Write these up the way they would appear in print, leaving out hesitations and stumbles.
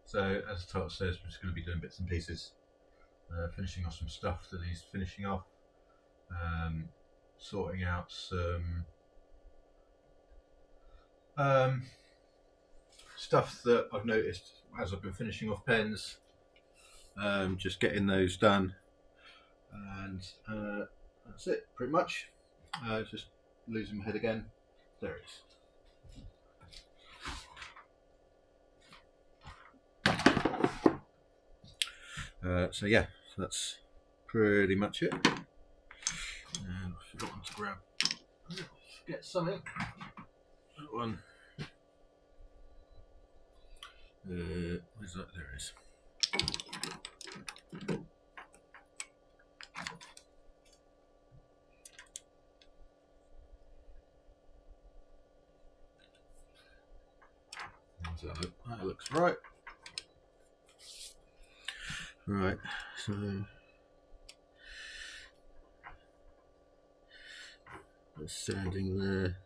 So as the title says, we're just going to be doing bits and pieces, finishing off some stuff that needs finishing off, sorting out some stuff that I've noticed as I've been finishing off pens, just getting those done, and that's it pretty much. Just losing my head again. There it is. So yeah, so that's pretty much it. And I forgot to grab, get something. That one. Where's that? There it is. That looks right. Right, so there's sanding there,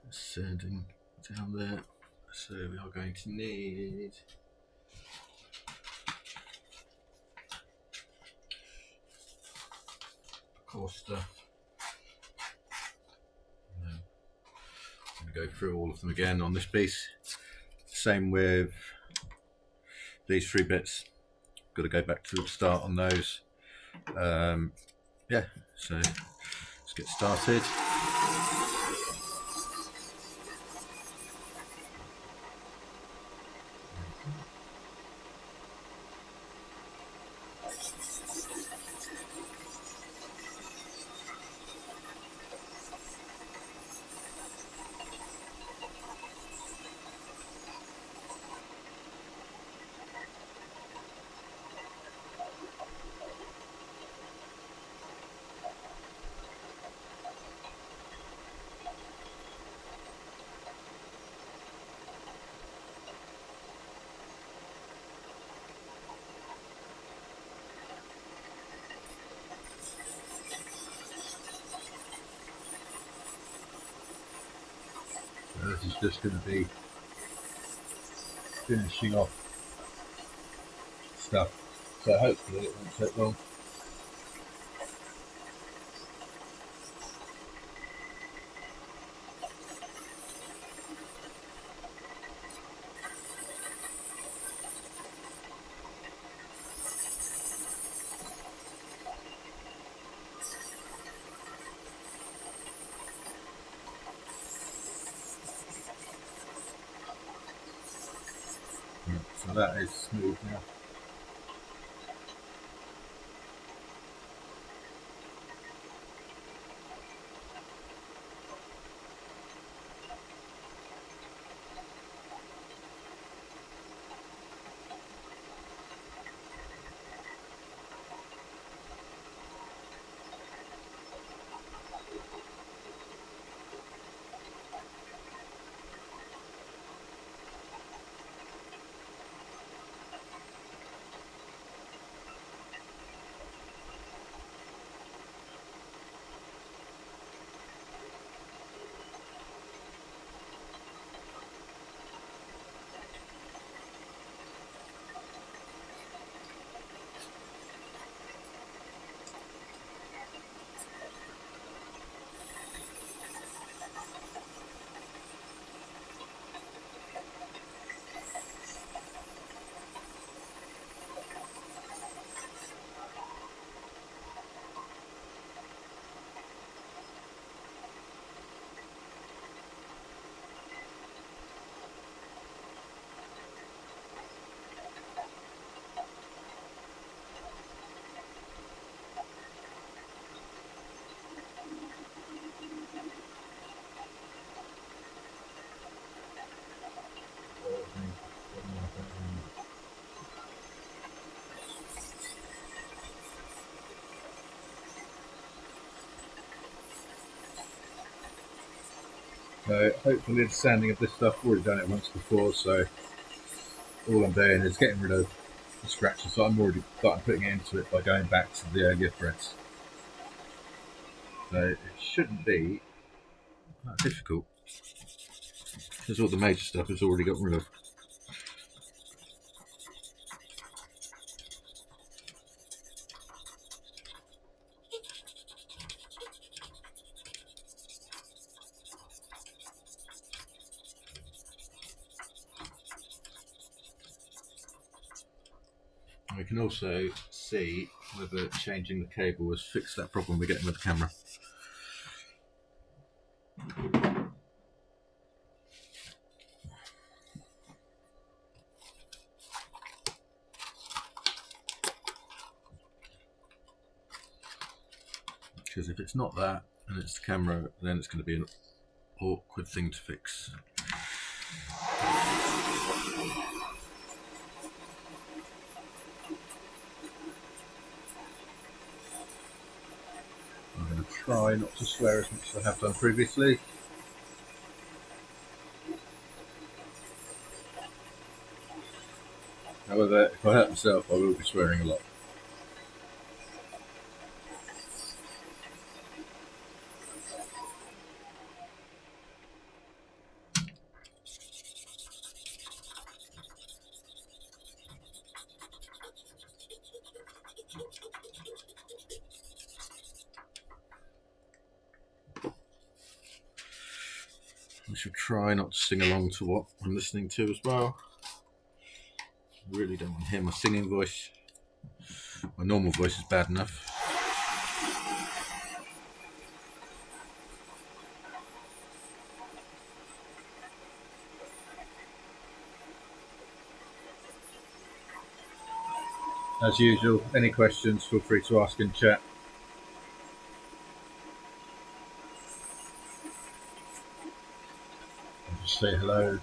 there's sanding down there. So we are going to need coarse stuff. I'm going to go through all of them again on this piece. Same with these 3 bits. Got to go back to the start on those. Yeah, so let's get started. This is just going to be finishing off stuff, so hopefully it won't take long. So that is smooth now. So hopefully the sanding of this stuff, I've already done it once before, so all I'm doing is getting rid of the scratches. So I'm already starting putting it into it by going back to the earlier threads. So it shouldn't be that difficult, because all the major stuff is already got rid of. We can also see whether changing the cable has fixed that problem we're getting with the camera. Because if it's not that and it's the camera, then it's going to be an awkward thing to fix. I'm going to try not to swear as much as I have done previously. However, if I hurt myself, I will be swearing a lot. I should try not to sing along to what I'm listening to as well. I really don't want to hear my singing voice. My normal voice is bad enough. As usual, any questions, feel free to ask in chat. I'll just say hello.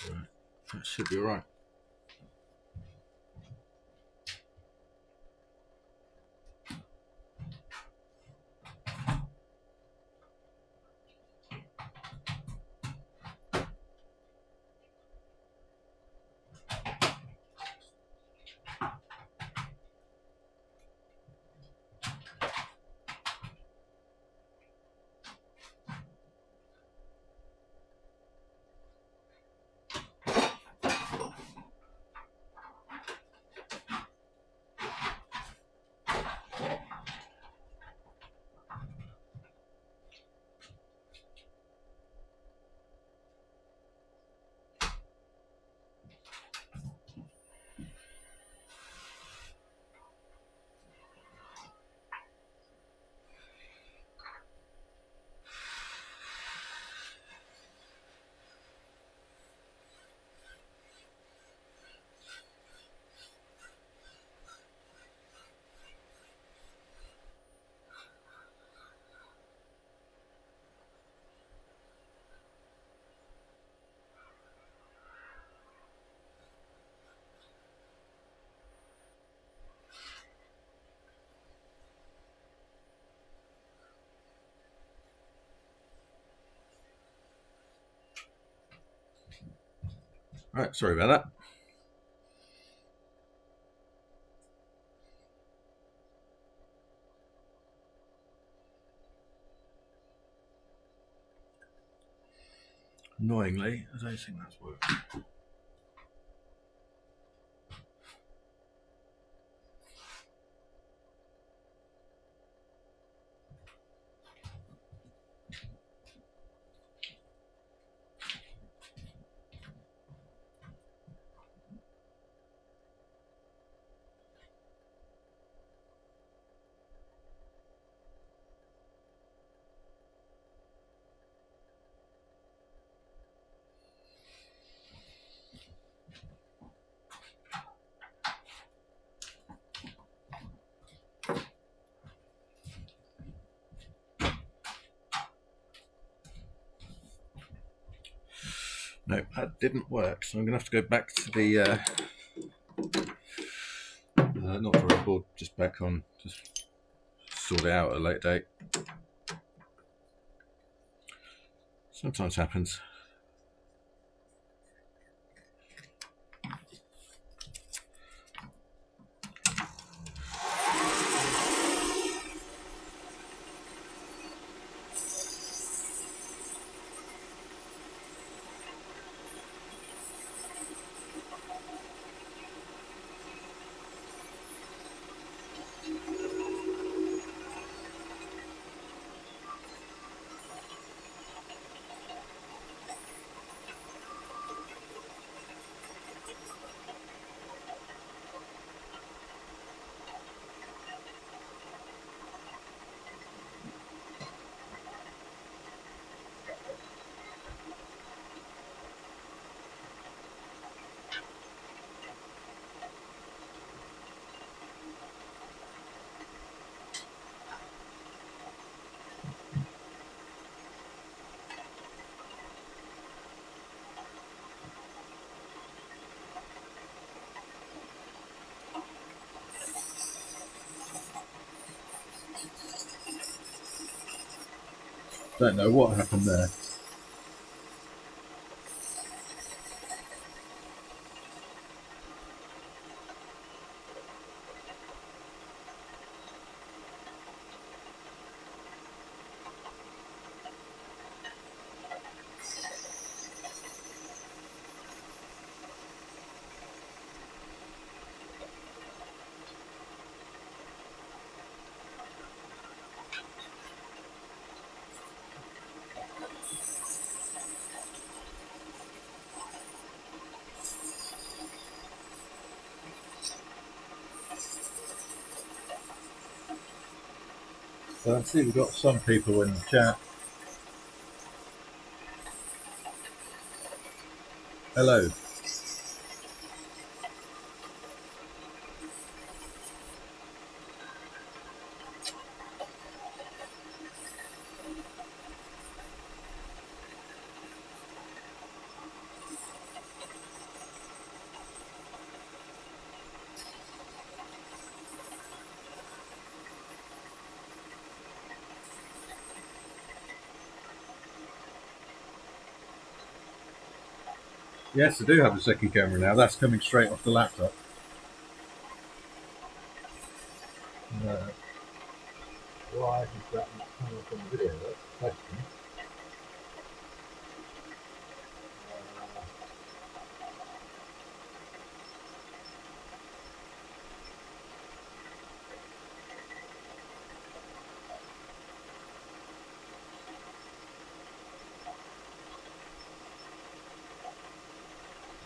Right. That should be alright. Right, sorry about that. Annoyingly, I don't think that's working. No, that didn't work, so I'm going to have to go back to the not drawing board, just back on, just sort it out at a later date. Sometimes happens. Don't know what happened there. So I see we've got some people in the chat. Hello. Yes, I do have a second camera now. That's coming straight off the laptop. Why is that not coming up on the video? That's the question.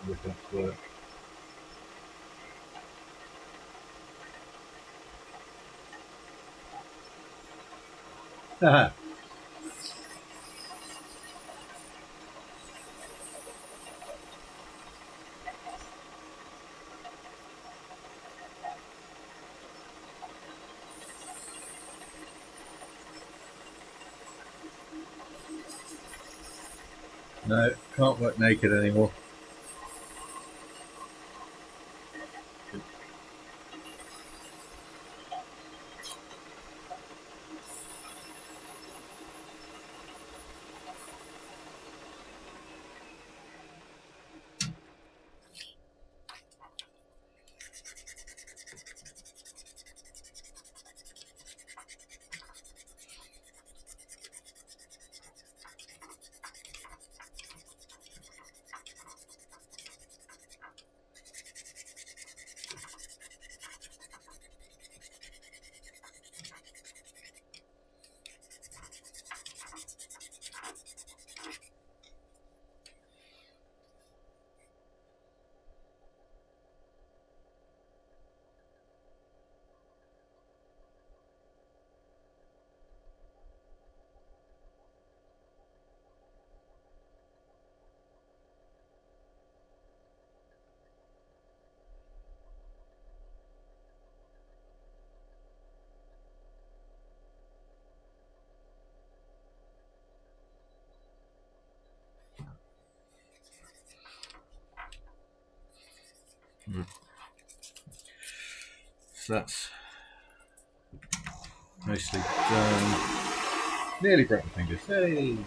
If that's work. No, can't work naked anymore. So that's mostly done. Nearly broke my fingers. Hey!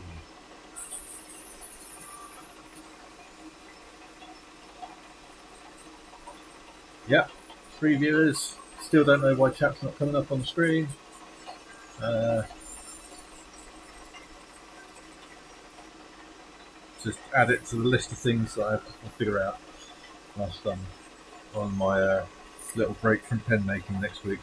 Yeah, 3 viewers. Still don't know why chat's not coming up on the screen. Just add it to the list of things that I have to figure out whilst I'm on my little break from pen making next week.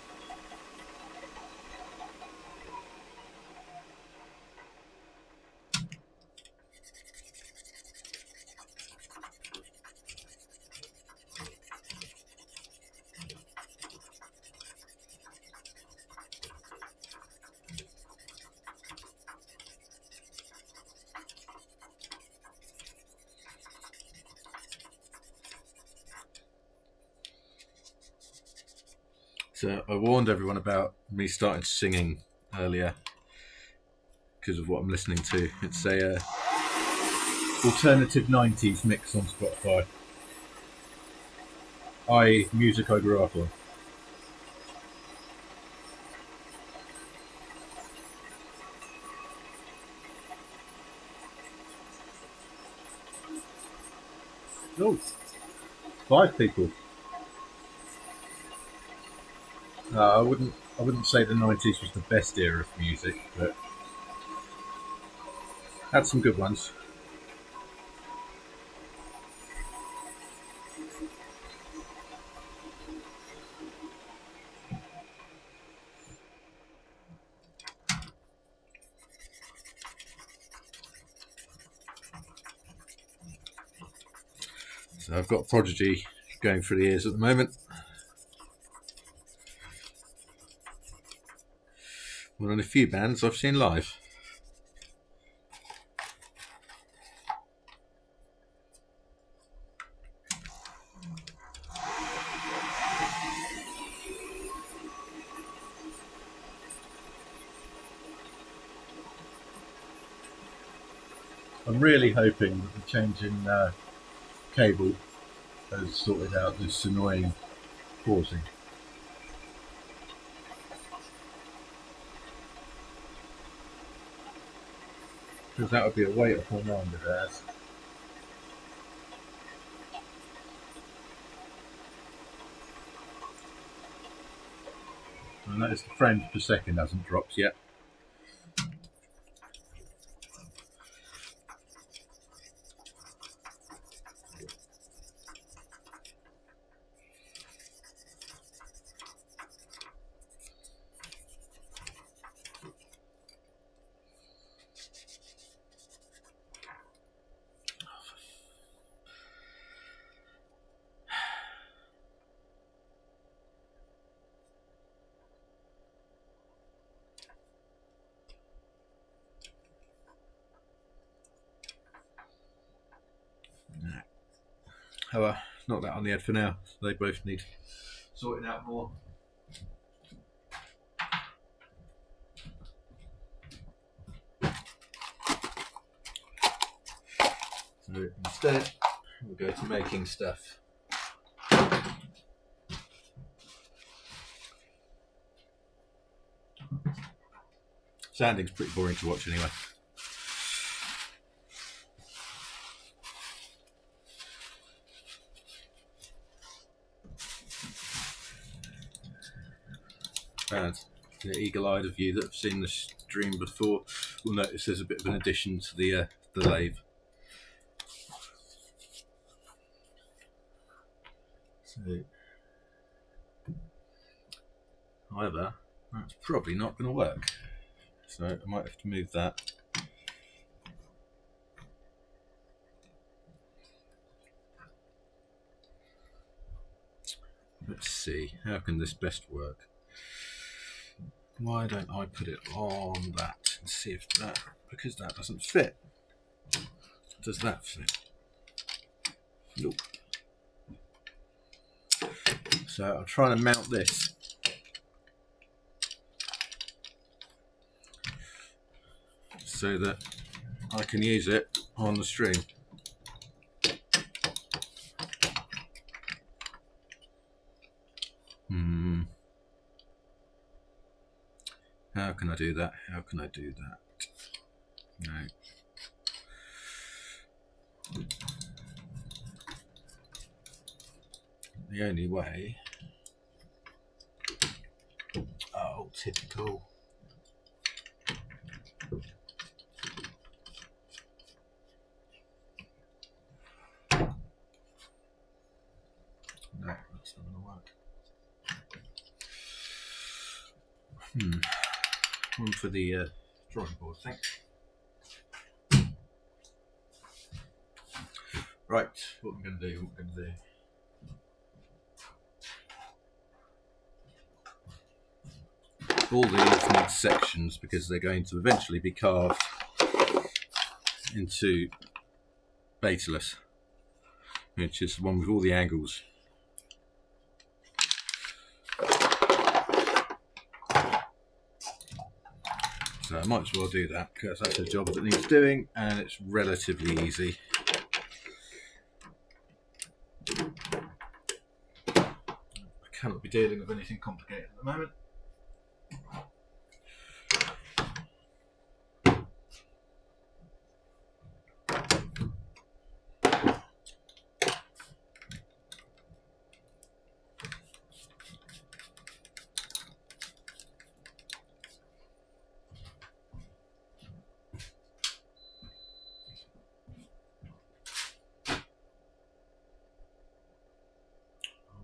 So I warned everyone about me starting singing earlier because of what I'm listening to. It's a alternative 90s mix on Spotify. Music I grew up on. Oh, 5 people. I wouldn't say the 90s was the best era of music, but had some good ones. So I've got Prodigy going through the ears at the moment. One of the few bands I've seen live. I'm really hoping that the change in cable has sorted out this annoying pausing. Because that would be a weight off my mind if it has. I notice the frames per second hasn't dropped yet. However, not that on the head for now. So they both need sorting out more. So instead, we'll go to making stuff. Sanding's pretty boring to watch anyway. And the eagle-eyed of you that have seen the stream before will notice there's a bit of an addition to the lathe. So, however, that's probably not going to work. So I might have to move that. Let's see, how can this best work? Why don't I put it on that and see if that, because that doesn't fit. Does that fit? Nope. So I'm trying to mount this. So that I can use it on the stream. how can I do that? How can I do that? No. The only way. Oh, typical. No, that's not going to work. One for the drawing board thing. Right, what I'm going to do, all these need sections because they're going to eventually be carved into Betalus, which is the one with all the angles. So I might as well do that because that's a job that needs doing and it's relatively easy. I cannot be dealing with anything complicated at the moment.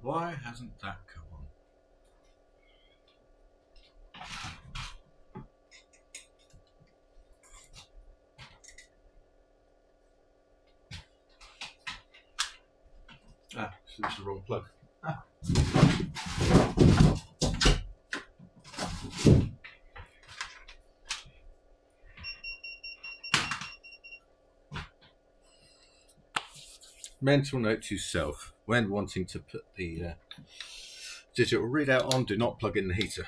Why hasn't that come on? Ah, so this is the wrong plug. Ah. Mental note to self: when wanting to put the digital readout on, do not plug in the heater.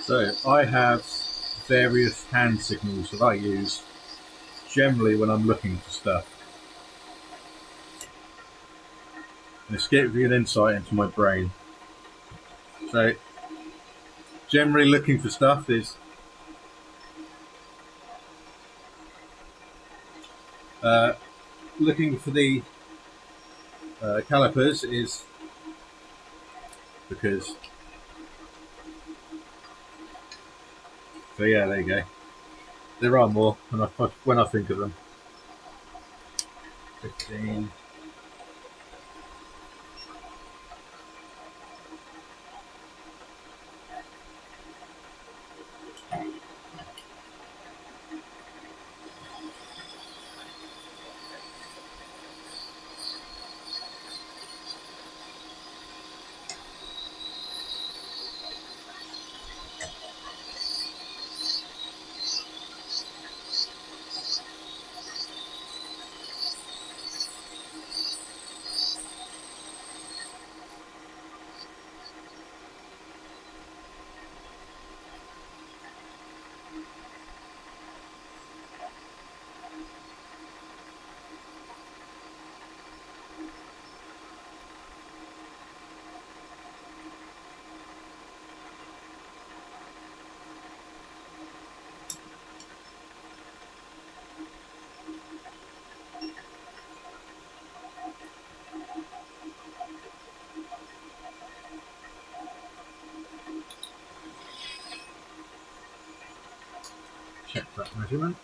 So I have various hand signals that I use generally when I'm looking for stuff. And it's giving you an insight into my brain. So generally looking for stuff is looking for the calipers is because, so yeah, there you go. There are more when I think of them. 15. Check that measurement.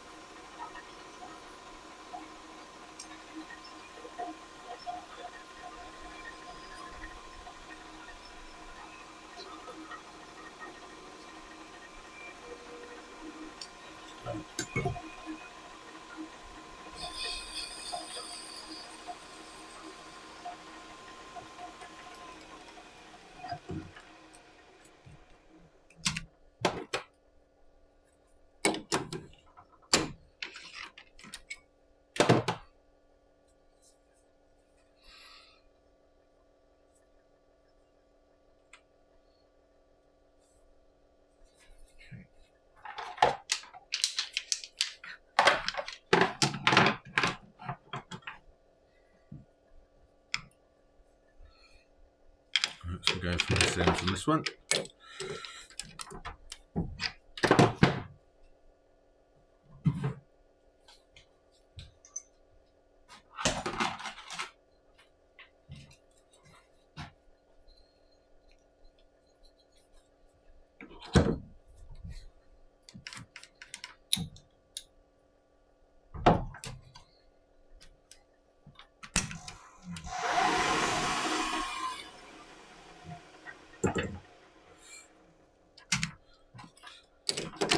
So we're going from this end to this one.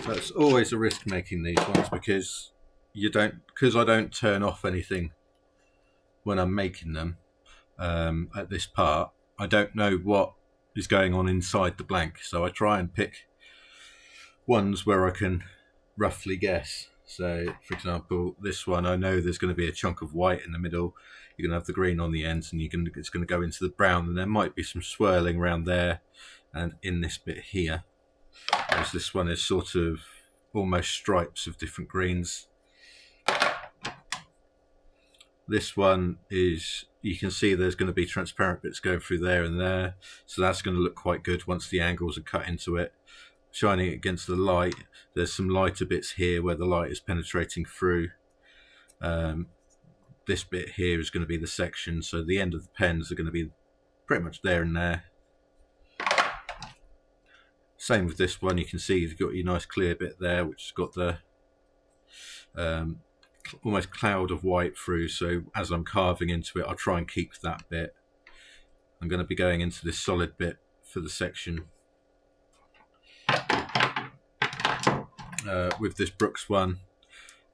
So it's always a risk making these ones because I don't turn off anything when I'm making them at this part. I don't know what is going on inside the blank, so I try and pick ones where I can roughly guess. So, for example, this one, I know there's going to be a chunk of white in the middle. You're going to have the green on the ends, and it's going to go into the brown, and there might be some swirling around there and in this bit here. Whereas this one is sort of almost stripes of different greens. This one is, you can see there's going to be transparent bits going through there and there, so that's going to look quite good once the angles are cut into it. Shining against the light, there's some lighter bits here where the light is penetrating through. This bit here is going to be the section, so the end of the pens are going to be pretty much there and there. Same with this one, you can see you've got your nice clear bit there, which has got the almost cloud of white through, so as I'm carving into it, I'll try and keep that bit. I'm going to be going into this solid bit for the section. With this Brooks one,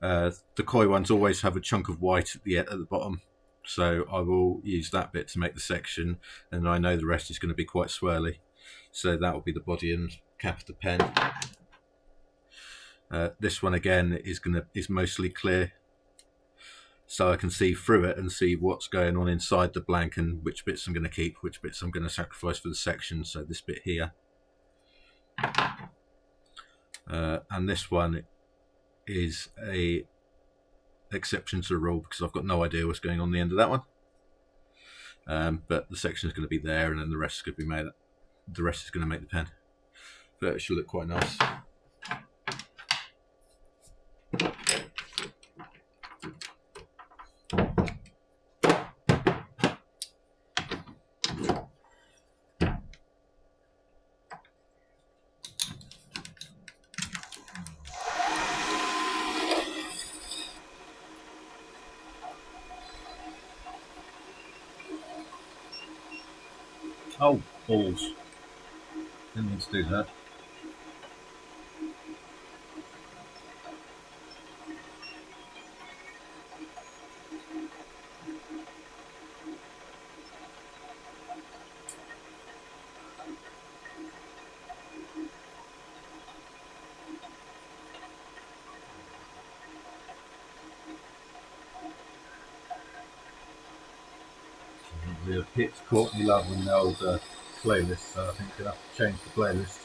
the Koi ones always have a chunk of white at the bottom, so I will use that bit to make the section, and I know the rest is going to be quite swirly, so that will be the body and cap of the pen. This one again is mostly clear, so I can see through it and see what's going on inside the blank and which bits I'm going to keep, which bits I'm going to sacrifice for the section. So this bit here. and this one is a exception to the rule because I've got no idea what's going on the end of that one. But the section is going to be there, and then the rest is going to be made. The rest is going to make the pen, but it should look quite nice. Oh, balls. Didn't mean to do that. We have hit Courtney Love in the old playlist, so I think we'll have to change the playlist.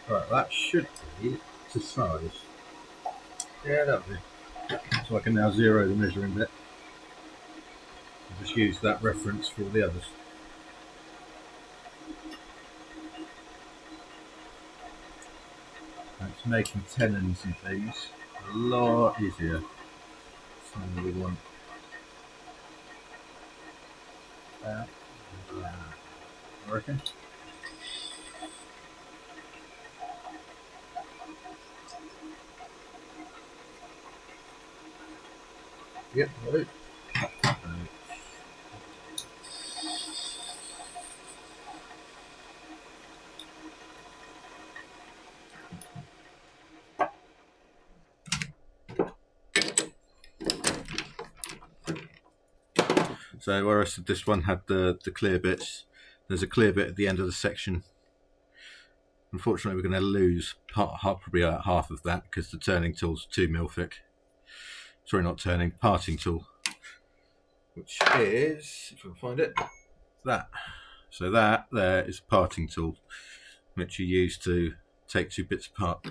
Right, that should be to size. Yeah, that'll be. So I can now zero the measuring bit. I'll just use that reference for all the others. It's making tenons and things a lot easier. So we want that. I reckon. Yep, right. So where I said this one had the clear bits, there's a clear bit at the end of the section Unfortunately, we're going to lose probably half of that because the turning tool's 2mm thick. Sorry, not turning, parting tool, which is, if I can find it, that. So that there is a parting tool, which you use to take two bits apart.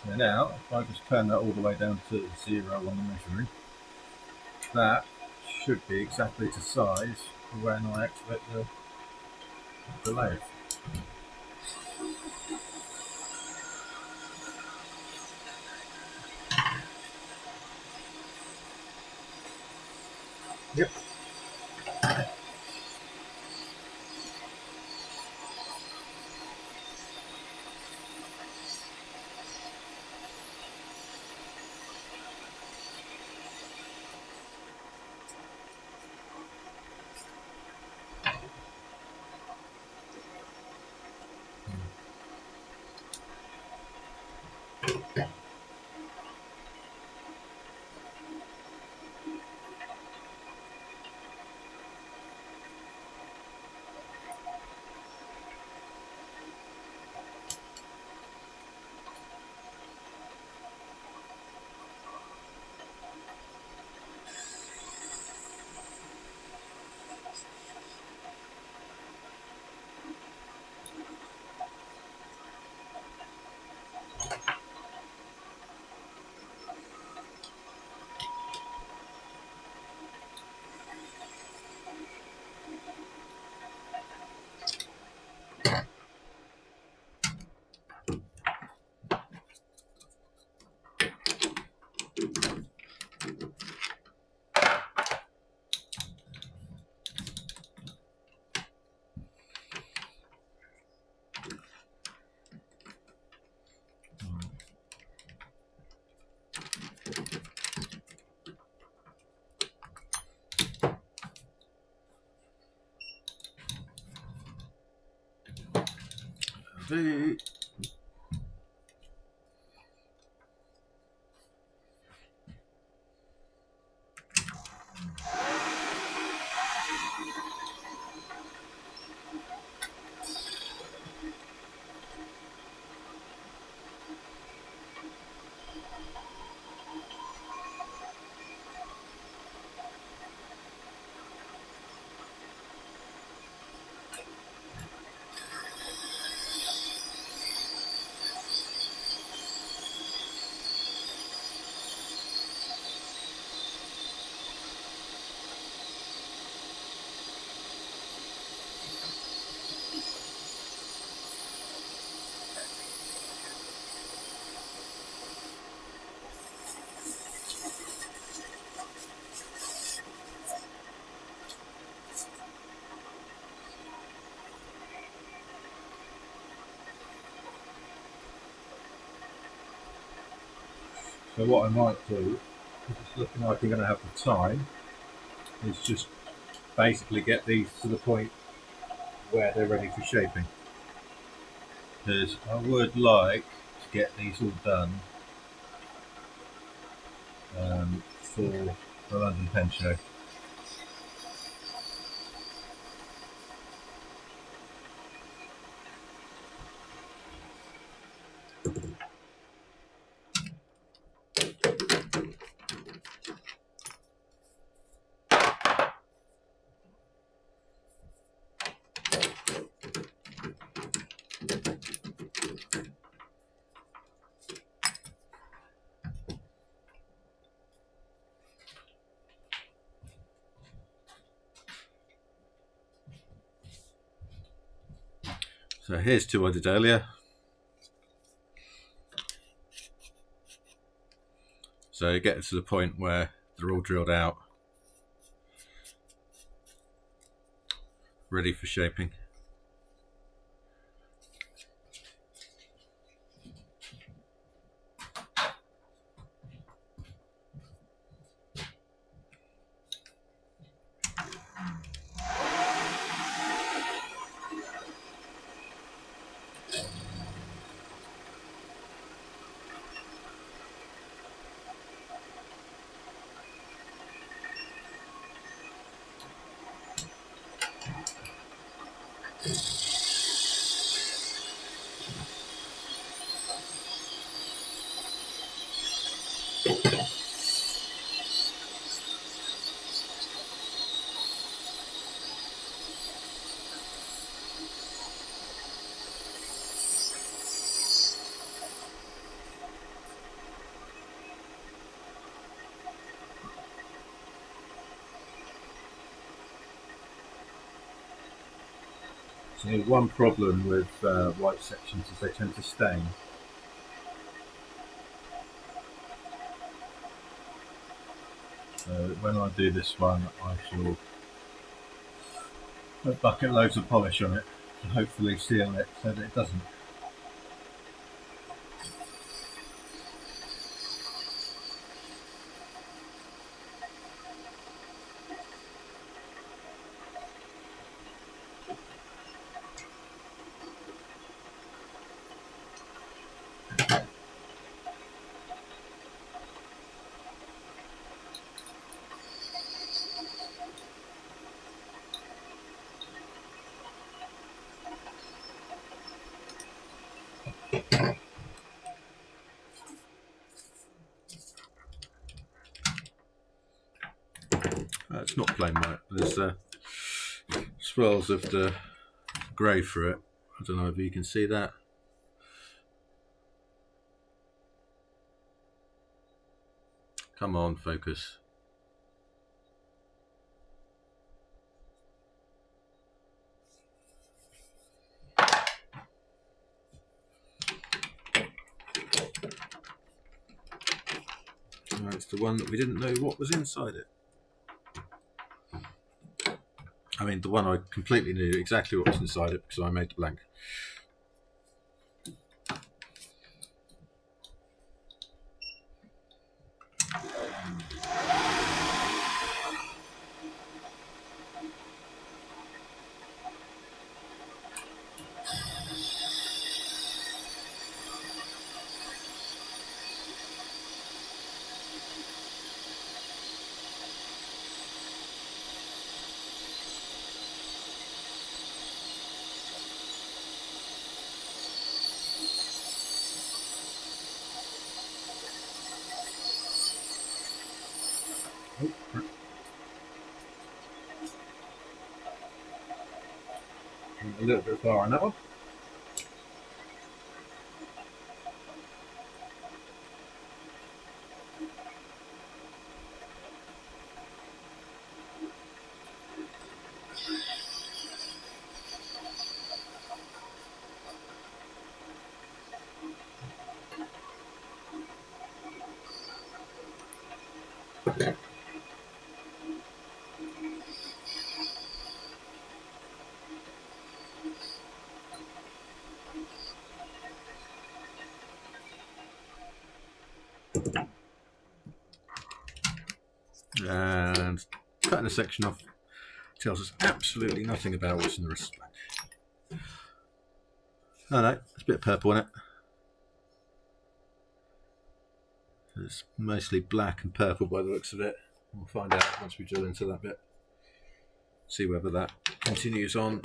So now, if I just turn that all the way down to 0 on the measuring, that should be exactly to size for when I activate the lathe. Yep. The So what I might do, because it's looking like we're going to have the time, is just basically get these to the point where they're ready for shaping. Because I would like to get these all done for the London Pen Show. So here's two I did earlier. So you get to the point where they're all drilled out, ready for shaping. So one problem with white sections is they tend to stain. So when I do this one, I shall put bucket loads of polish on it to hopefully seal it so that it doesn't. It's not plain white. There's swirls of the grey through it. I don't know if you can see that. Come on, focus. It's the one that we didn't know what was inside it. I mean, the one I completely knew exactly what was inside it because I made the blank. A little bit far on that one. And cutting a section off tells us absolutely nothing about what's in the rest of the blank. Oh no, there's a bit of purple in it. It's mostly black and purple by the looks of it. We'll find out once we drill into that bit. See whether that continues on.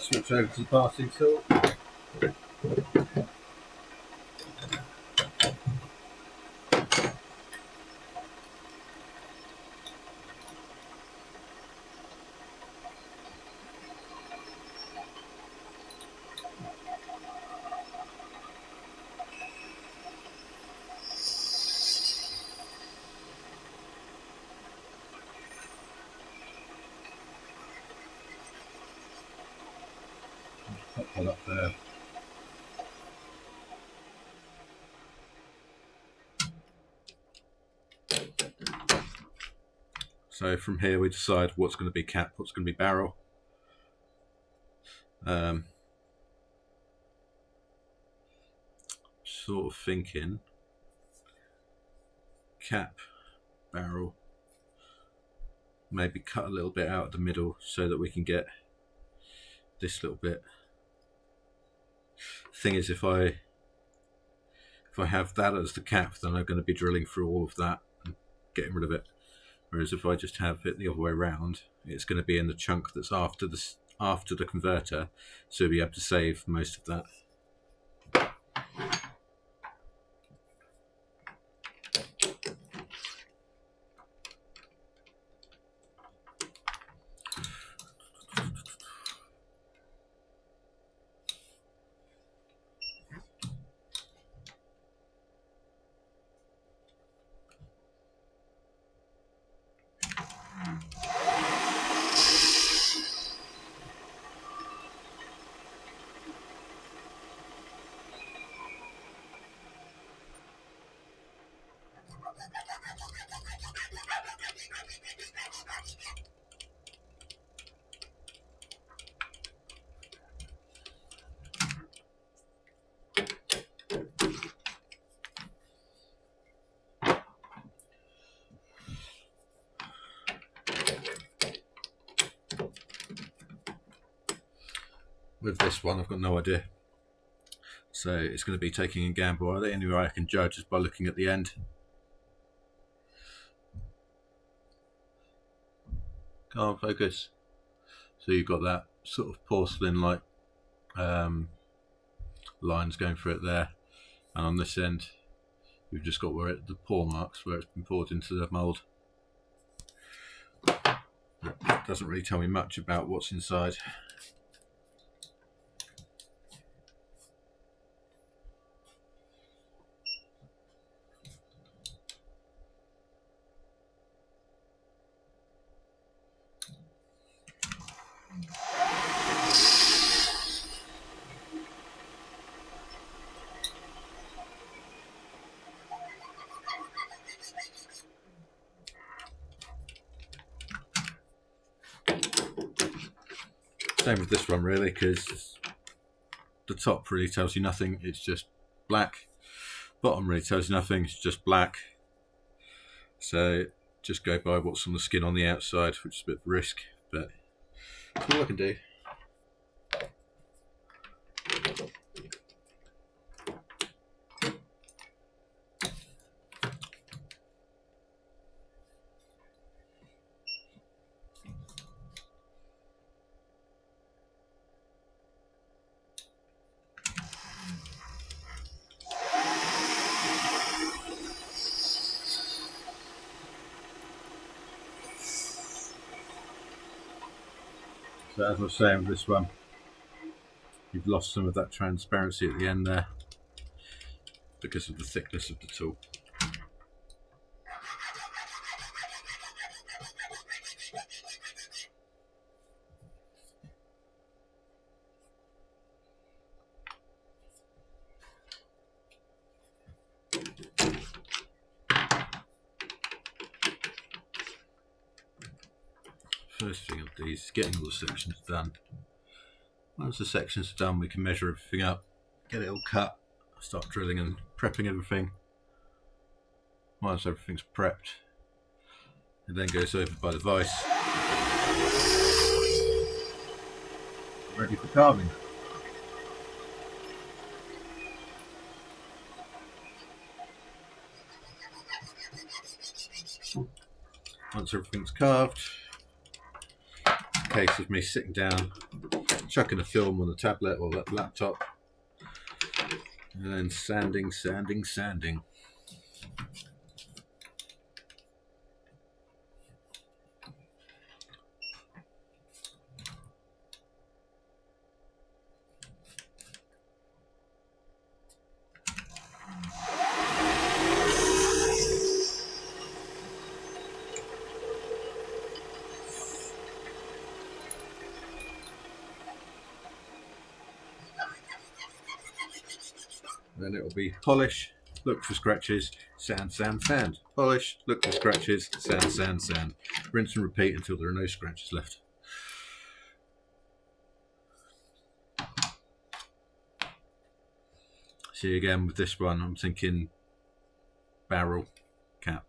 Switch over to the passing tool. Pop that up there. So from here we decide what's going to be cap, what's going to be barrel. Sort of thinking cap, barrel, maybe cut a little bit out of the middle so that we can get this little bit. Thing is, if I have that as the cap, then I'm going to be drilling through all of that and getting rid of it. Whereas if I just have it the other way around, it's going to be in the chunk that's after the converter, so we'll be able to save most of that. With this one, I've got no idea. So it's going to be taking a gamble. The only way I can judge is by looking at the end. Can't focus. So you've got that sort of porcelain-like lines going through it there, and on this end, you've just got the pour marks where it's been poured into the mould. It doesn't really tell me much about what's inside. Same with this one really, because the top really tells you nothing, it's just black. Bottom really tells you nothing, it's just black. So just go by what's on the skin on the outside, which is a bit of a risk, but that's all I can do. So as I was saying with this one, you've lost some of that transparency at the end there because of the thickness of the tool. First thing of these is getting all the sections done. Once the sections are done, we can measure everything up, get it all cut, start drilling and prepping everything. Once everything's prepped, it then goes over by the vise, ready for carving. Once everything's carved, case of me sitting down, chucking a film on the tablet or the laptop, and then sanding. Then it'll be polish, look for scratches, sand, polish, look for scratches, sand, rinse and repeat until there are no scratches left. See, again with this one, I'm thinking barrel cap.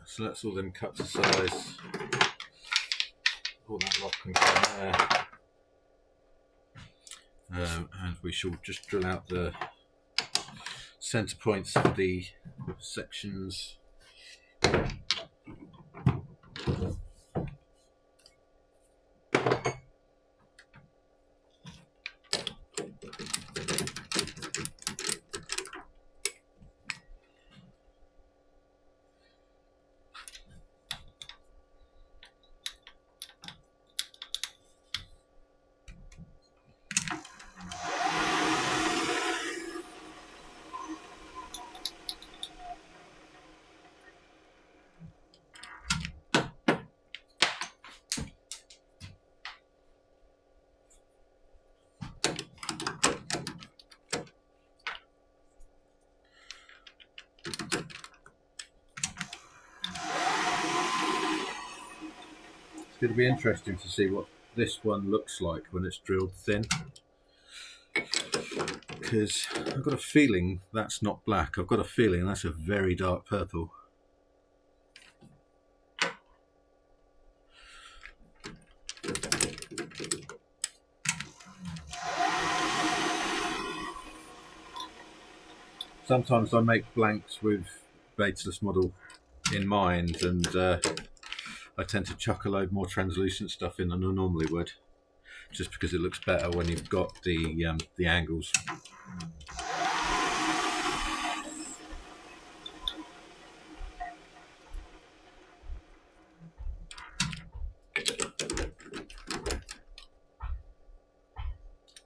So that's all them cut to size. All that lot can go there. And we shall just drill out the centre points of the sections. It's going to be interesting to see what this one looks like when it's drilled thin, because I've got a feeling that's not black. I've got a feeling that's a very dark purple. Sometimes I make blanks with Baseless model in mind, and I tend to chuck a load more translucent stuff in than I normally would, just because it looks better when you've got the angles. I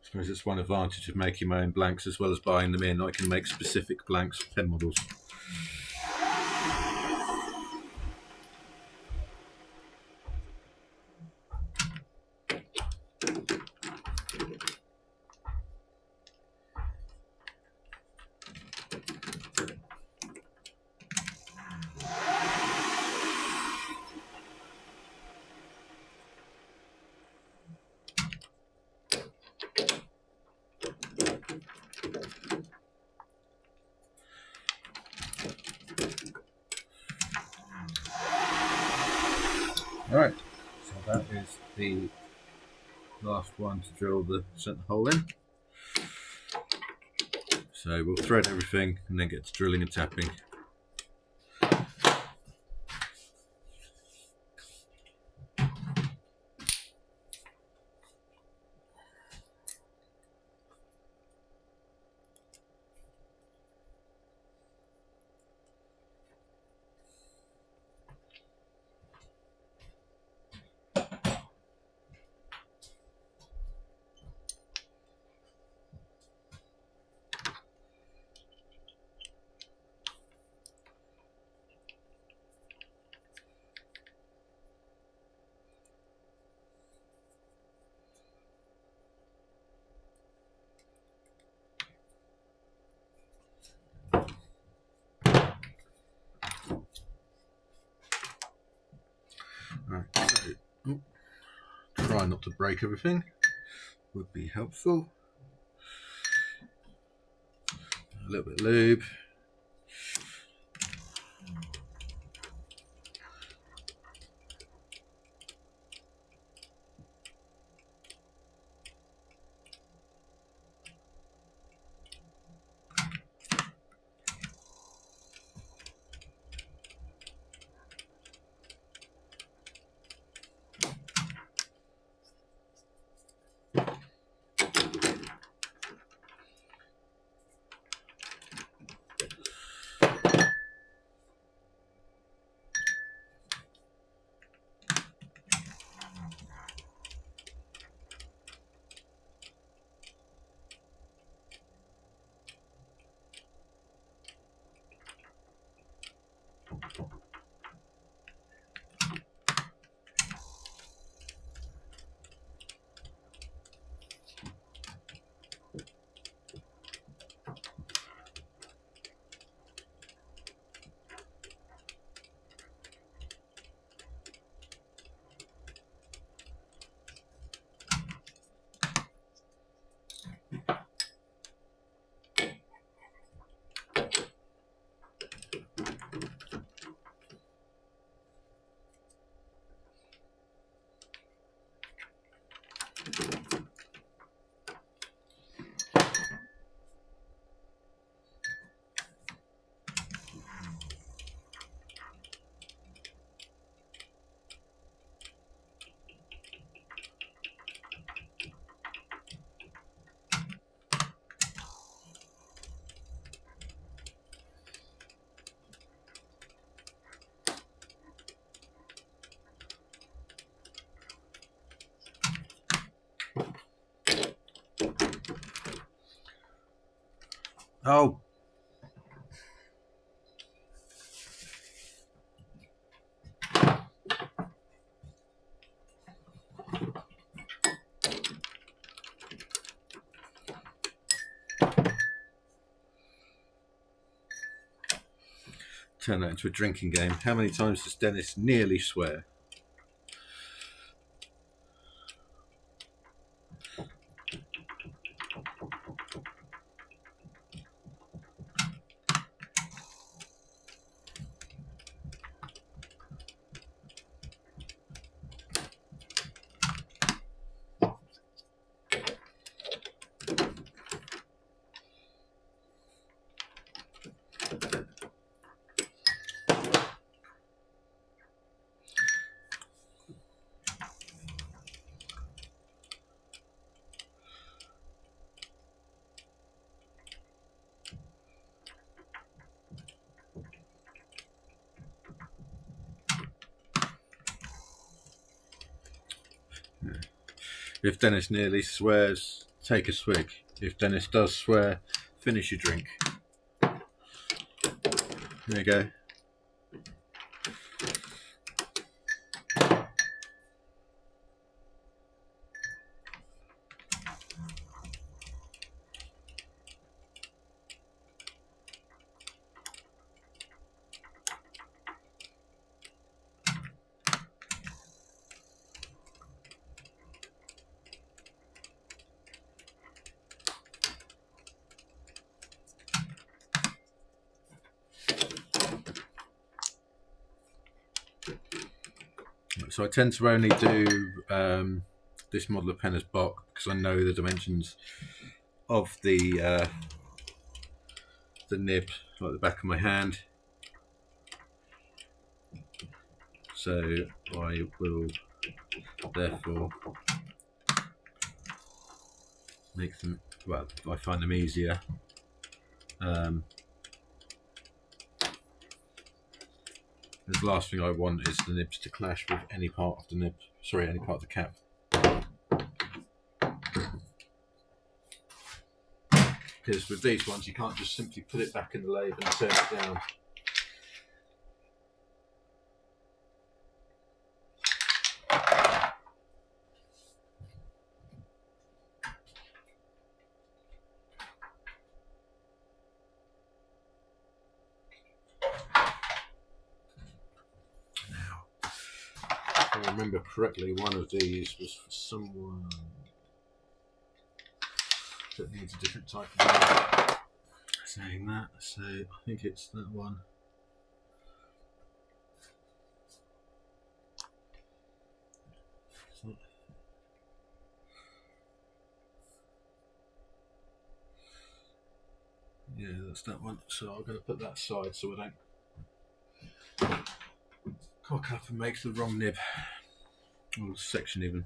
suppose it's one advantage of making my own blanks as well as buying them in. I can make specific blanks for pen models. Alright, so that is the last one to drill the centre hole in. So we'll thread everything and then get to drilling and tapping. try not to break everything would be helpful. A little bit of lube. Oh, turn that into a drinking game. How many times does Dennis nearly swear? If Dennis nearly swears, take a swig. If Dennis does swear, finish your drink. There you go. So I tend to only do this model of pen as Bock because I know the dimensions of the nib like the back of my hand. So I will therefore make them, well, I find them easier. The last thing I want is the nibs to clash with any part of the nib, sorry, any part of the cap. Because with these ones you can't just simply put it back in the lathe and turn it down. I remember correctly, one of these was for someone that needs a different type of nib. Saying that, so I think it's that one. Yeah, that's that one. So I'm going to put that aside so I don't cock up and make the wrong nib, or section even.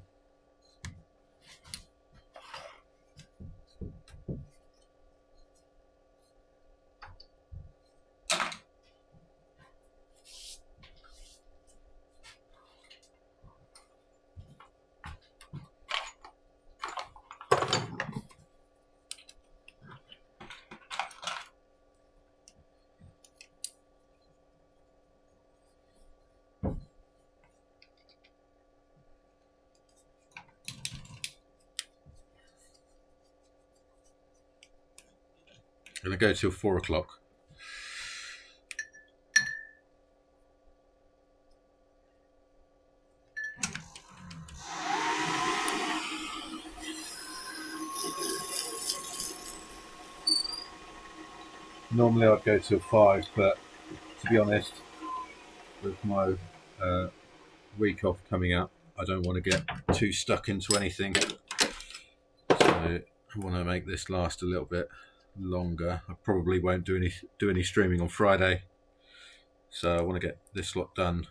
Going to go till 4 o'clock. Normally I'd go till 5, but to be honest, with my week off coming up, I don't want to get too stuck into anything. So I want to make this last a little bit longer. I probably won't do any streaming on Friday, so I want to get this lot done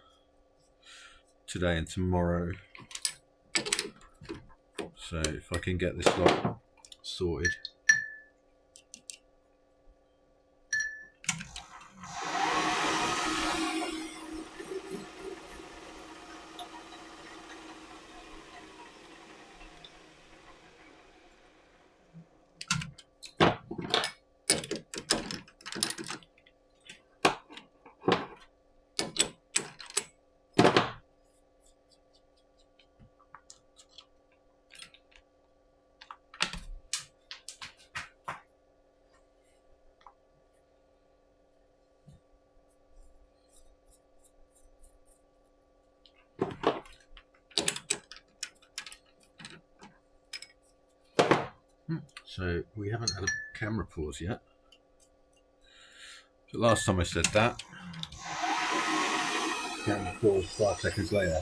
today and tomorrow. So if I can get this lot sorted. So we haven't had a camera pause yet. But last time I said that, camera pause 5 seconds later.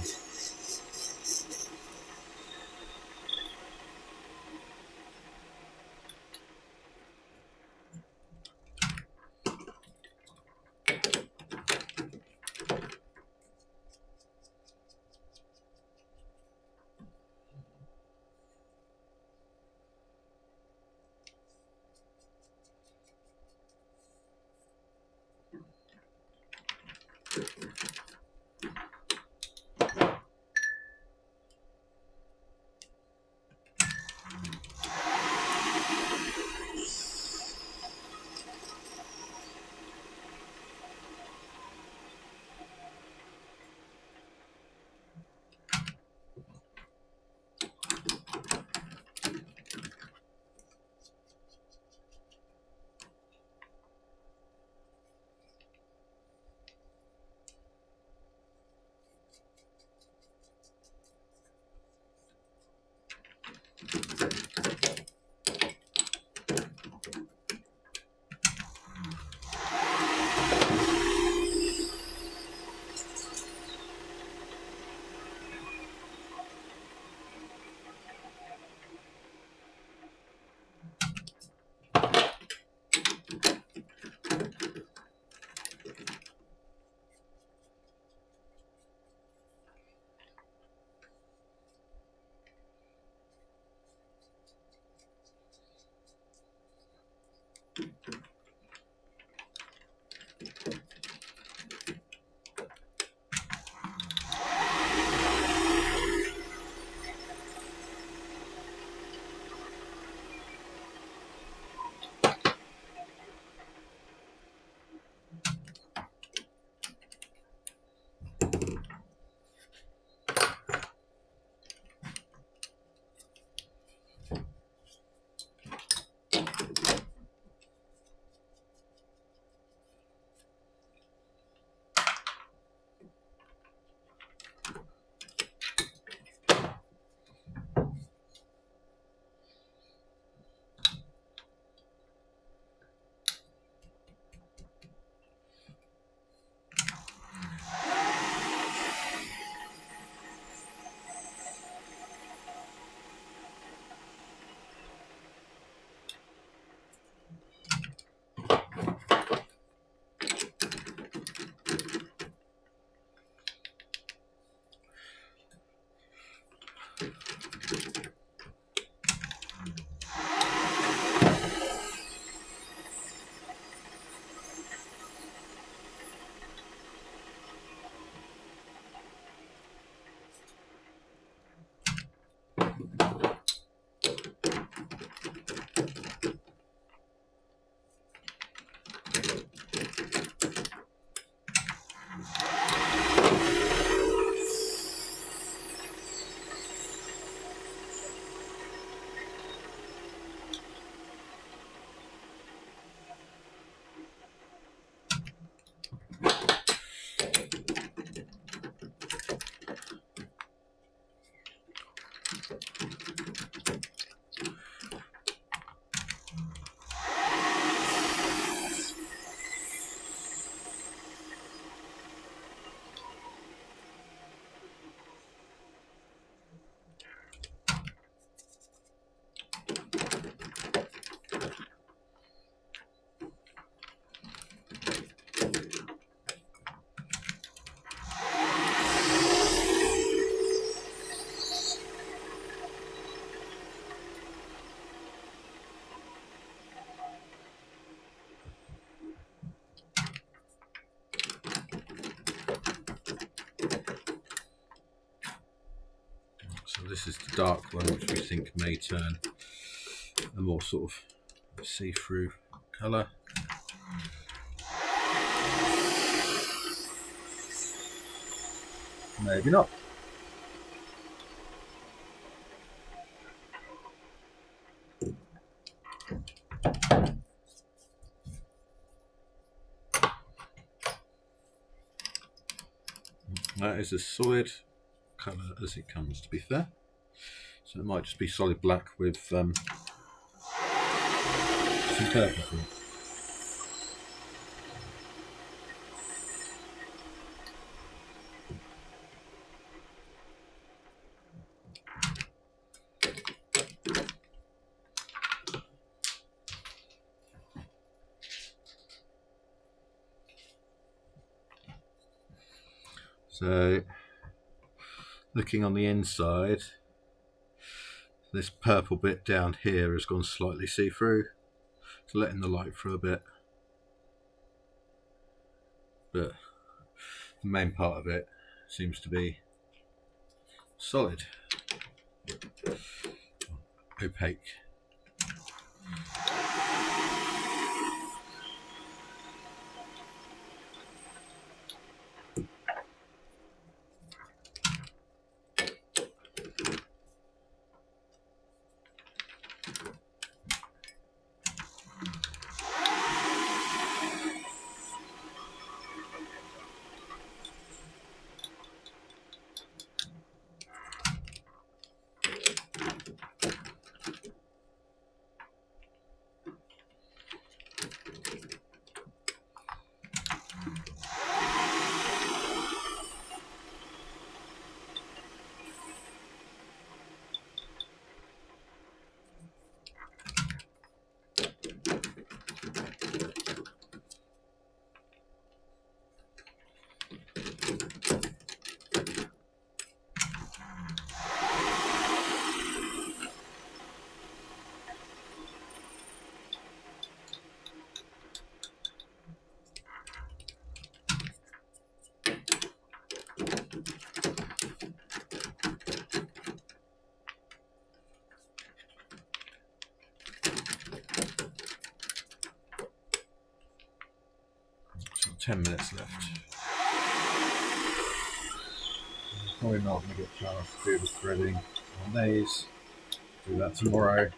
this is the dark one, which we think may turn a more sort of see-through colour. Maybe not. That is as solid colour as it comes, to be fair. So it might just be solid black with some purple through it. So, looking on the inside, this purple bit down here has gone slightly see-through, so letting the light through a bit. But the main part of it seems to be solid, opaque. So 10 minutes left. Probably not going to get a chance to do the threading on these. Do that tomorrow.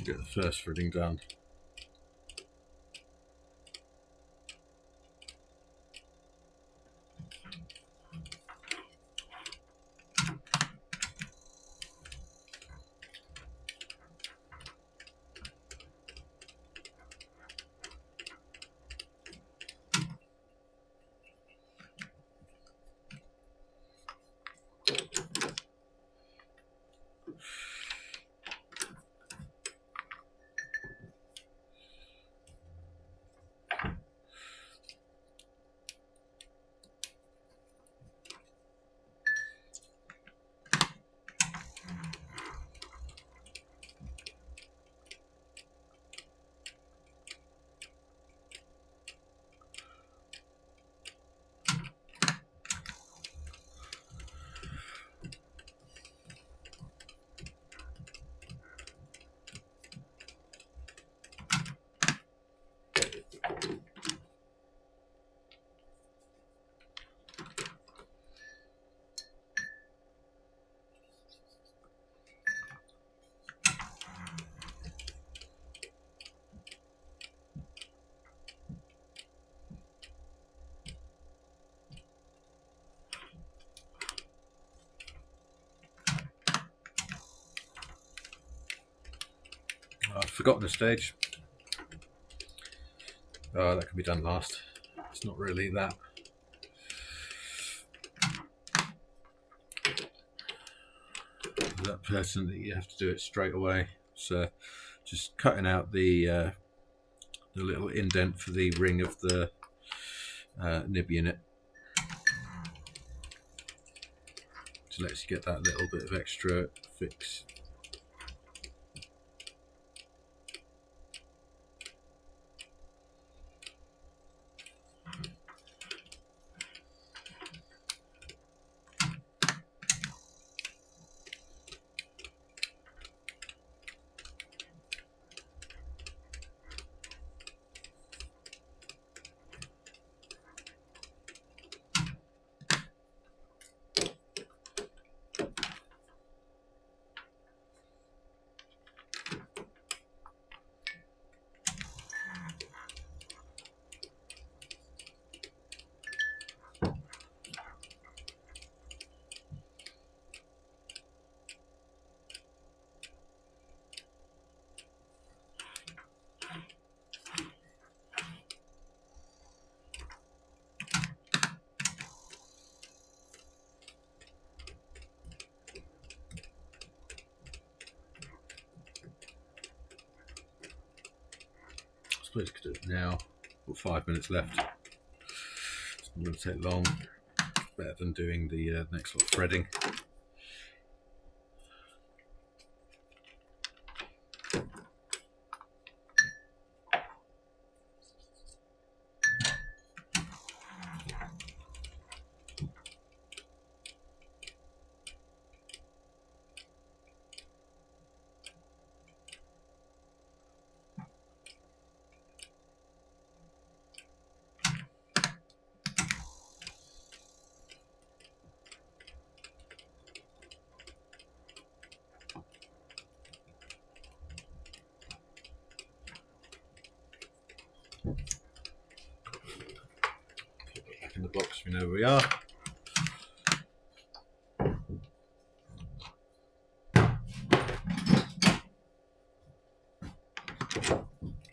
Get the first threading done. I've forgotten the stage. That can be done last. It's not really that. that person that you have to do it straight away. So just cutting out the little indent for the ring of the nib unit. Just lets you get that little bit of extra fix. I suppose I could do it now. Got 5 minutes left. It's not going to take long. Better than doing the next lot of threading. In the box, we know where we are.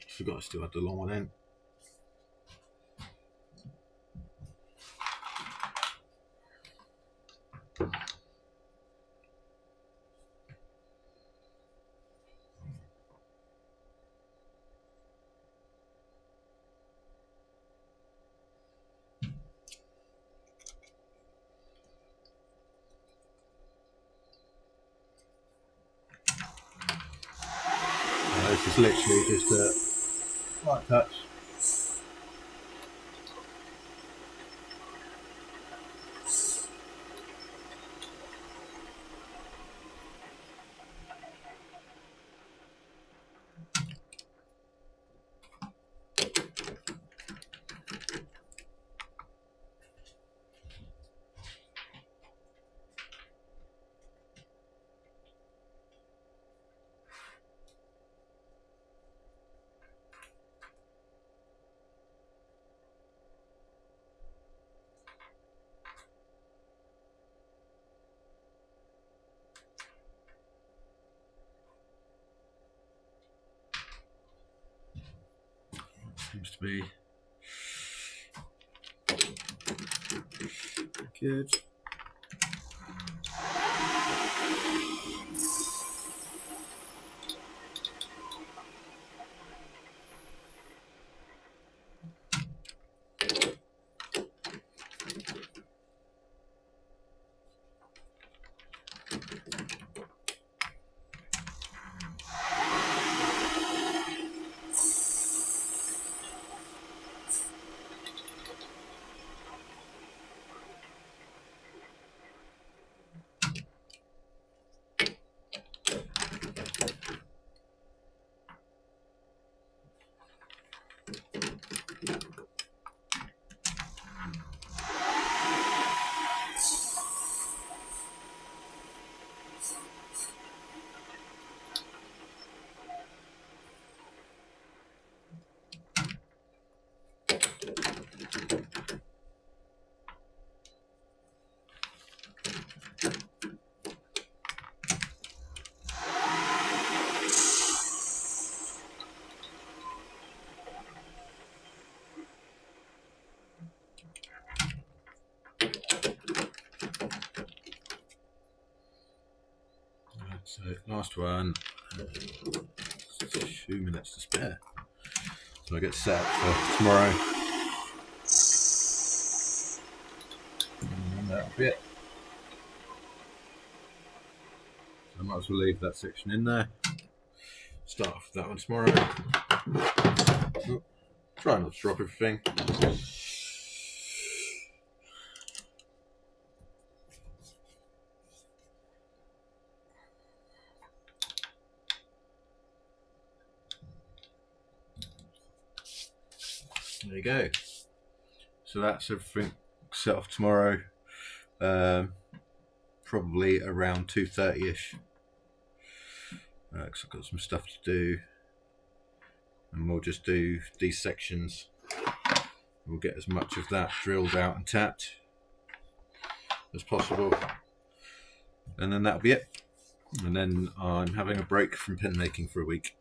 Forgot I still had the long one in. This is literally just a light touch. Seems to be good. So last one, 2 minutes to spare. So I get set up for tomorrow. And that'll be it. So I might as well leave that section in there. Start off with that one tomorrow. Try not to drop everything. There you go. So that's everything set off tomorrow. Probably around 2:30ish. Because I've got some stuff to do, and we'll just do these sections. We'll get as much of that drilled out and tapped as possible, and then that'll be it. And then I'm having a break from pen making for a week.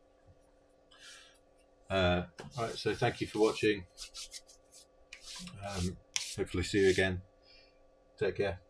Right, so thank you for watching. Hopefully see you again. Take care.